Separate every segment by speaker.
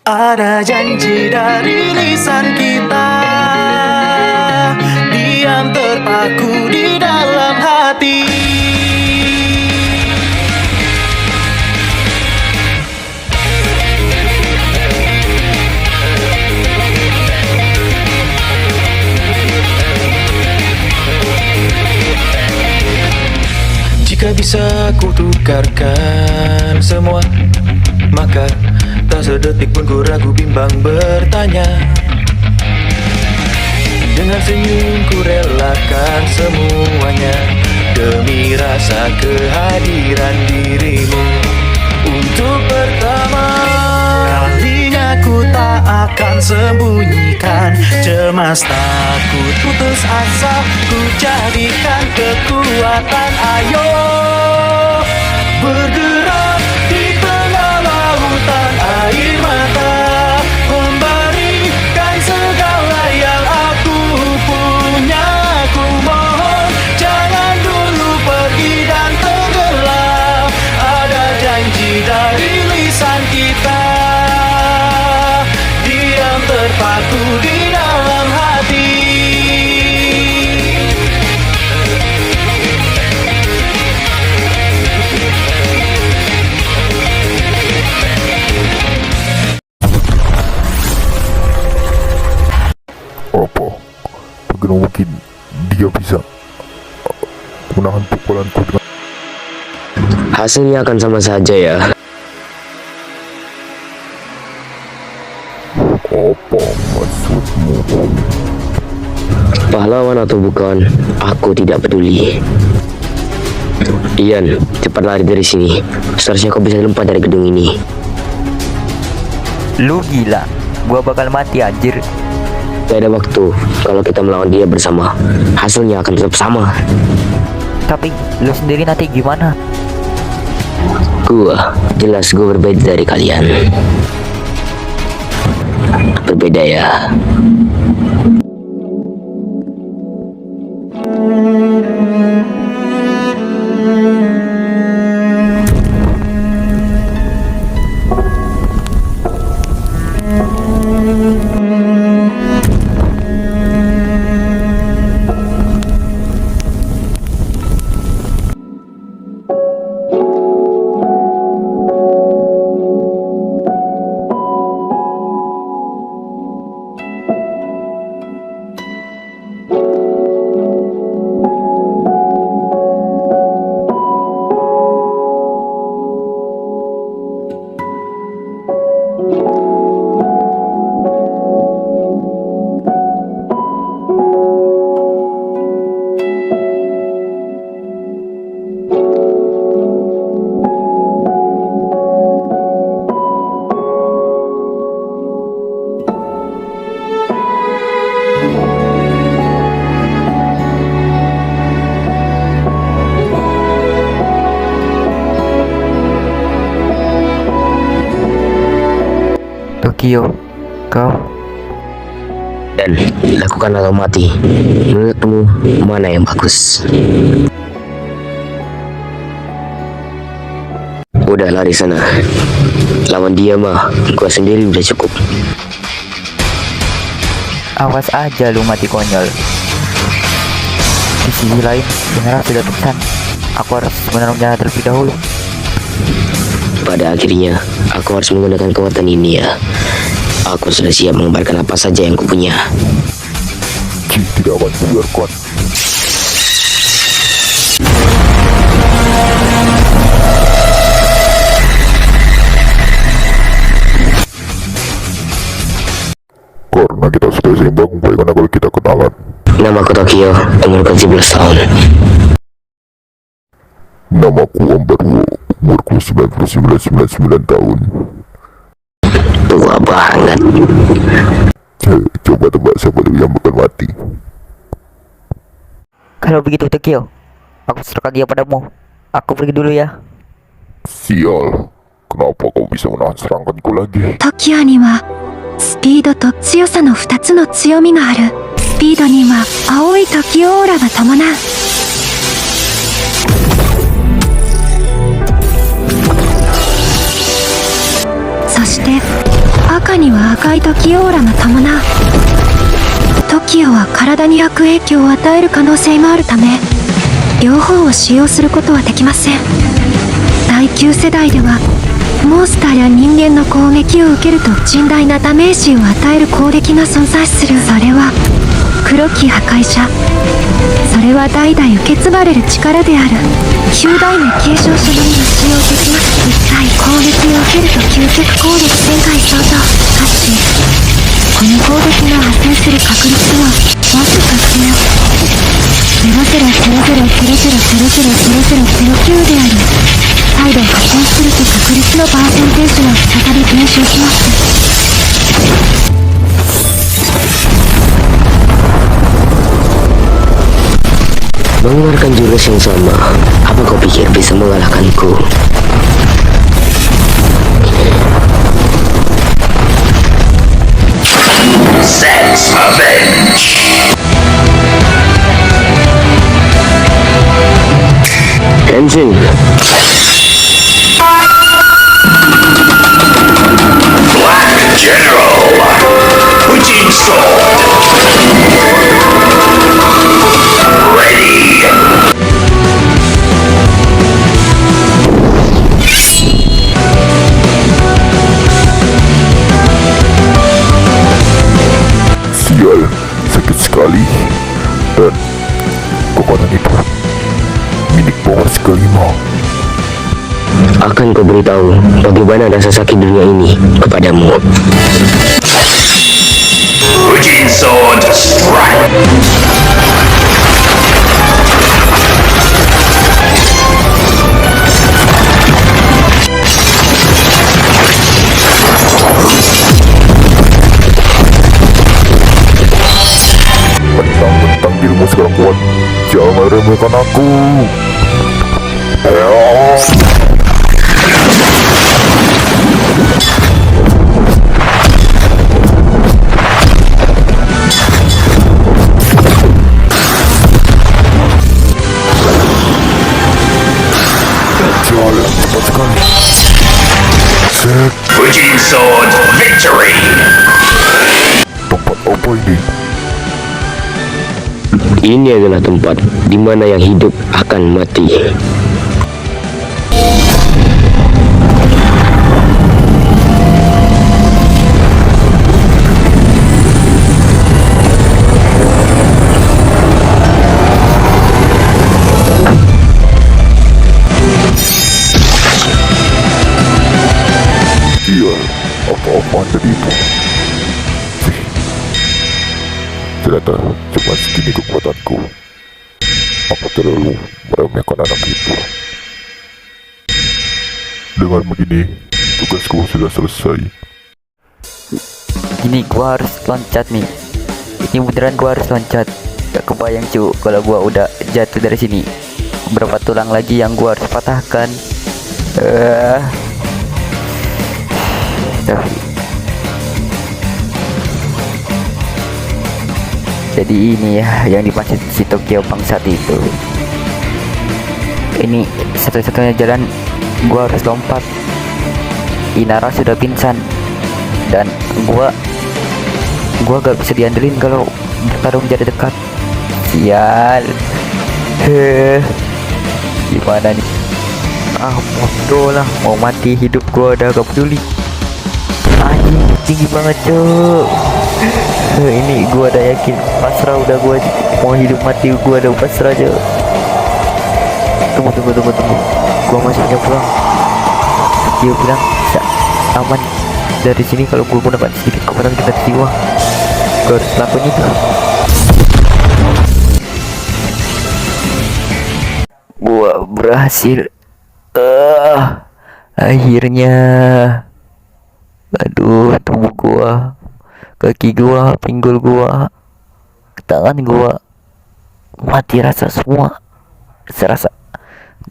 Speaker 1: Ada janji dari lisan kita, diam terpaku di dalam hati. Jika bisa ku tukarkan semua, maka tak sedetik pun ku ragu bimbang bertanya. Dengan senyum ku relakan semuanya demi rasa kehadiran dirimu. Untuk pertama kalinya ku tak akan sembunyikan cemas, takut, putus asa, ku jadikan kekuatan. Ayo bergerak di tengah lautan air mata, memberikan segala yang aku punya. Ku mohon jangan dulu pergi dan tenggelam. Ada janji dari lisan kita, diam terpaku di dalam hati.
Speaker 2: Apa? Bagaimana mungkin dia bisa menahan pukulanku dengan...
Speaker 3: Hasilnya akan sama saja ya.
Speaker 2: Apa maksudmu?
Speaker 3: Pahlawan atau bukan, aku tidak peduli. Ian, cepat lari dari sini. Seharusnya kau bisa lompat dari gedung ini.
Speaker 4: Lu gila, gua bakal mati anjir.
Speaker 3: Gak ada waktu. Kalau kita melawan dia bersama, hasilnya akan tetap sama.
Speaker 4: Tapi lu sendiri nanti gimana?
Speaker 3: Jelas gua berbeda dari kalian. Berbeda ya.
Speaker 4: Tokyo, kau
Speaker 3: Dan lakukan atau mati. Menurutmu mana yang bagus? Udah lari sana. Lawan dia mah gua sendiri udah cukup.
Speaker 4: awas aja lu mati konyol. Di sisi lain, general sudah pingsan. Aku harus menolongnya terlebih dahulu.
Speaker 3: Pada akhirnya, aku harus menggunakan kekuatan ini ya. Aku sudah siap mengembarkan apa saja yang kupunya.
Speaker 2: Ji tidak akan biarkan. Karena kita sudah seimbang, bagaimana kalau kita kenalan?
Speaker 3: Namaku Tokyo, umurku 17 tahun.
Speaker 2: Namaku Ambarwo, umurku 99 tahun.
Speaker 3: Tua banget.
Speaker 2: Coba tebak siapa dulu yang bakal mati.
Speaker 4: Kalau begitu Tokyo, aku serahkan dia padamu. Aku pergi dulu ya.
Speaker 2: Sial, kenapa kau bisa menahan seranganku lagi?
Speaker 5: トキオにはスピードと強さの2つの強みがある。スピードには青い時オーラが伴う。そして赤には赤い時オーラが伴う。時オは体に悪影響を与える可能性もあるため、両方を使用することはできません。第9世代ではモンスターや人間の攻撃を受けると甚大なダメージを与える攻撃が存在する。それは黒き破壊者。それは代々受け継がれる力である。9代目継承者のみが使用できます。一体攻撃を受けると究極攻撃1000回相当。しかしこの攻撃が発生する確率はわずか0.00000000009である。再度発生すると確率のパーセンテージは再び減少します。
Speaker 3: Mengeluarkan jurus yang sama. Apa kau pikir bisa mengalahkanku?
Speaker 6: Sense Revenge.
Speaker 3: Kenshin,
Speaker 6: Black General. Fujin Sword. Ready.
Speaker 2: Sial, sakit sekali. Dan kekuatan itu milik Power kelima.
Speaker 3: akan kau beritahu bagaimana rasa sakit dunia ini kepadamu.
Speaker 6: Fujin Sword Strike.
Speaker 2: Mentang-mentang dirimu sekarang kuat, jangan remehkan aku. Jalan cepat sekali. Set,
Speaker 6: Fujin Sword Victory.
Speaker 2: tempat apa ini?
Speaker 3: Ini adalah tempat di mana yang hidup akan mati.
Speaker 2: Iya, apa-apaan tadi itu? Ternyata cuma segini kekuatanku. Aku terlalu meremehkan anak itu. Dengan begini, tugasku sudah selesai.
Speaker 4: Ini gua harus loncat nih. Ini beneran gua harus loncat. Gak kebayang cu kalau gua udah jatuh dari sini. Berapa tulang lagi yang gua harus patahkan. Tapi jadi ini ya yang dimaksud si Tokyo bangsat itu. Ini satu-satunya jalan gua harus lompat. Inara sudah pingsan dan gua gak bisa diandelin kalau bertarung jarak dekat. Sial. Gimana nih? Bodoh lah, mau mati hidup gua udah gak peduli. Anjing tinggi banget cok. Ini gua udah yakin pasrah, udah gua mau hidup mati gua udah pasrah aja. Tunggu gua masih punya pulang. Dia bilang bisa aman dari sini kalau gua gunakan sedikit kekuatan kita jiwa. Gua harus lakuin itu. Gua berhasil. Akhirnya. Aduh, tubuh gua, kaki gua, pinggul gua, tangan gua mati rasa semua. Serasa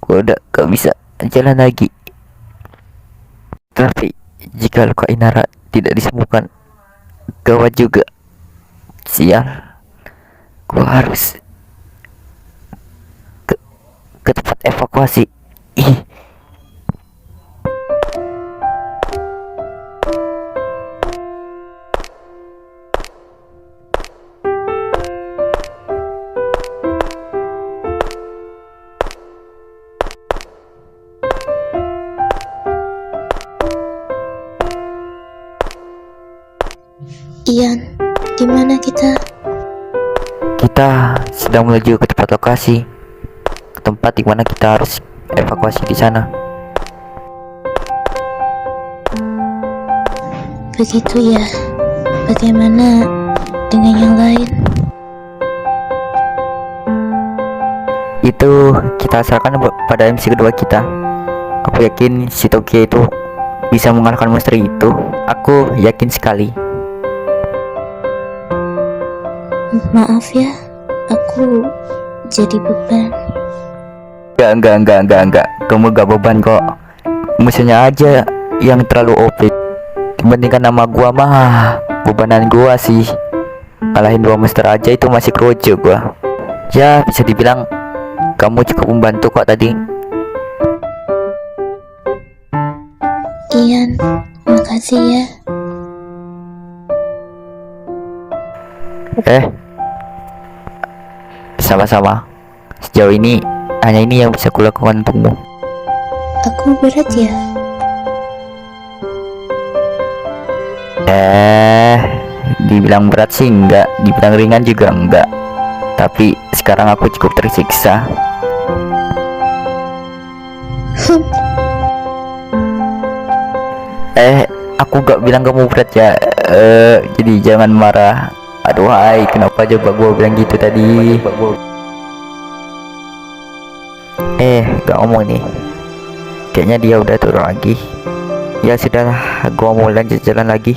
Speaker 4: gua udah gak bisa jalan lagi. Tapi jika luka Inara tidak disembuhkan, gawat juga. Sial, gua harus ke tempat evakuasi.
Speaker 7: Ian, di mana kita?
Speaker 4: Kita sedang menuju ke tempat lokasi, ke tempat di mana kita harus evakuasi di sana.
Speaker 7: Begitu ya. Bagaimana dengan yang lain?
Speaker 4: Itu kita serahkan pada MC kedua kita. Aku yakin si Tokyo itu bisa mengalahkan monster itu. Aku yakin sekali.
Speaker 7: Maaf ya, aku jadi beban.
Speaker 4: Enggak. Kamu gak beban kok. Musuhnya aja yang terlalu OP. Dibandingkan nama gua mah, bebanan gua sih. Kalahin 2 monster aja itu masih kroco gua. Ya, bisa dibilang kamu cukup membantu kok tadi.
Speaker 7: Ian, makasih ya.
Speaker 4: Sama-sama. Sejauh ini hanya ini yang bisa kulakukan untukmu.
Speaker 7: Aku berat ya?
Speaker 4: Dibilang berat sih enggak, dibilang ringan juga enggak. Tapi sekarang aku cukup tersiksa. Aku gak bilang kamu berat ya. Jadi jangan marah. Aduh hai, kenapa coba gua bilang gitu tadi? Gak ngomong nih. Kayaknya dia udah turun lagi. Ya sudahlah, gua mau lanjut jalan lagi.